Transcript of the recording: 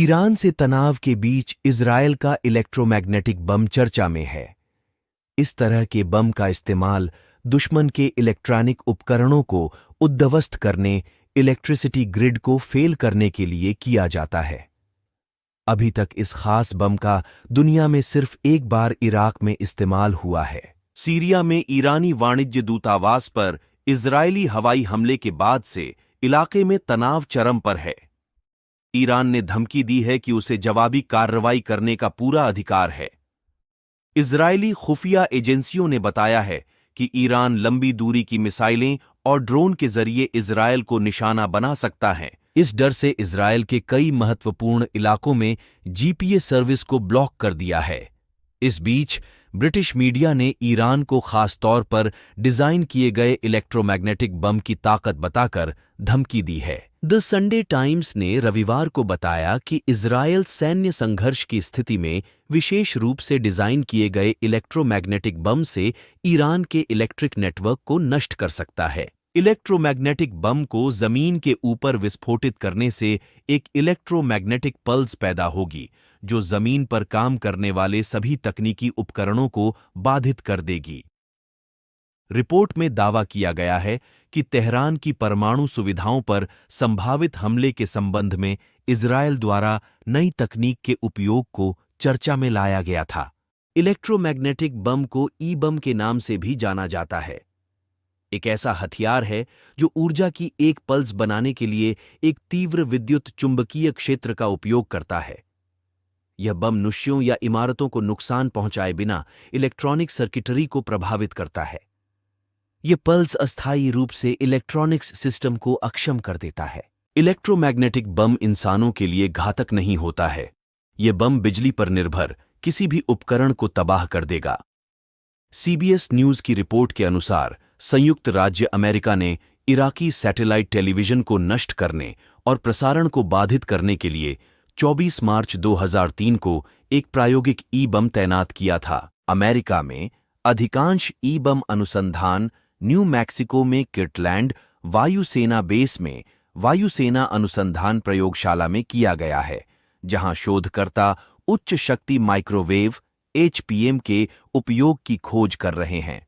Iran से तनाव के बीच इजरायल का इलेक्ट्रोमैग्नेटिक बम चर्चा में है। इस तरह के बम का इस्तेमाल दुश्मन के इलेक्ट्रॉनिक उपकरणों को उद्ध्वस्त करने, इलेक्ट्रिसिटी ग्रिड को फेल करने के लिए किया जाता है। अभी तक इस खास बम का दुनिया में सिर्फ एक बार इराक में इस्तेमाल हुआ है। सीरिया में ईरानी वाणिज्य दूतावास पर इजरायली हवाई हमले के बाद से इलाके में तनाव चरम पर है। ईरान ने धमकी दी है कि उसे जवाबी कार्रवाई करने का पूरा अधिकार है। इजरायली खुफिया एजेंसियों ने बताया है कि ईरान लंबी दूरी की मिसाइलें और ड्रोन के जरिए इजरायल को निशाना बना सकता है। इस डर से इजरायल के कई महत्वपूर्ण इलाकों में जीपीएस सर्विस को ब्लॉक कर दिया है। इस बीच ब्रिटिश मीडिया ने ईरान को खास तौर पर डिजाइन किए गए इलेक्ट्रोमैग्नेटिक बम की ताकत बताकर धमकी दी है। द संडे टाइम्स ने रविवार को बताया कि इजरायल सैन्य संघर्ष की स्थिति में विशेष रूप से डिजाइन किए गए इलेक्ट्रोमैग्नेटिक बम से ईरान के इलेक्ट्रिक नेटवर्क को नष्ट कर सकता है। इलेक्ट्रोमैग्नेटिक बम को जमीन के ऊपर विस्फोटित करने से एक इलेक्ट्रोमैग्नेटिक पल्स पैदा होगी, जो जमीन पर काम करने वाले सभी तकनीकी उपकरणों को बाधित कर देगी। रिपोर्ट में दावा किया गया है कि तेहरान की परमाणु सुविधाओं पर संभावित हमले के संबंध में इजरायल द्वारा नई तकनीक के उपयोग को चर्चा में लाया गया था। इलेक्ट्रोमैग्नेटिक बम को ई-बम के नाम से भी जाना जाता है। एक ऐसा हथियार है जो ऊर्जा की एक पल्स बनाने के लिए एक तीव्र विद्युत चुंबकीय क्षेत्र का उपयोग करता है। यह बम मनुष्यों या इमारतों को नुकसान पहुंचाए बिना इलेक्ट्रॉनिक सर्किटरी को प्रभावित करता है। यह पल्स अस्थायी रूप से इलेक्ट्रॉनिक्स सिस्टम को अक्षम कर देता है। इलेक्ट्रोमैग्नेटिक बम इंसानों के लिए घातक नहीं होता है। यह बम बिजली पर निर्भर किसी भी उपकरण को तबाह कर देगा। सीबीएस न्यूज की रिपोर्ट के अनुसार संयुक्त राज्य अमेरिका ने इराकी सैटेलाइट टेलीविजन को नष्ट करने और प्रसारण को बाधित करने के लिए 24 मार्च 2003 को एक प्रायोगिक ई-बम तैनात किया था। अमेरिका में अधिकांश ई-बम अनुसंधान न्यू मैक्सिको में किर्टलैंड वायुसेना बेस में वायुसेना अनुसंधान प्रयोगशाला में किया गया है, जहां शोधकर्ता उच्च शक्ति माइक्रोवेव (एचपीएम) के उपयोग की खोज कर रहे हैं।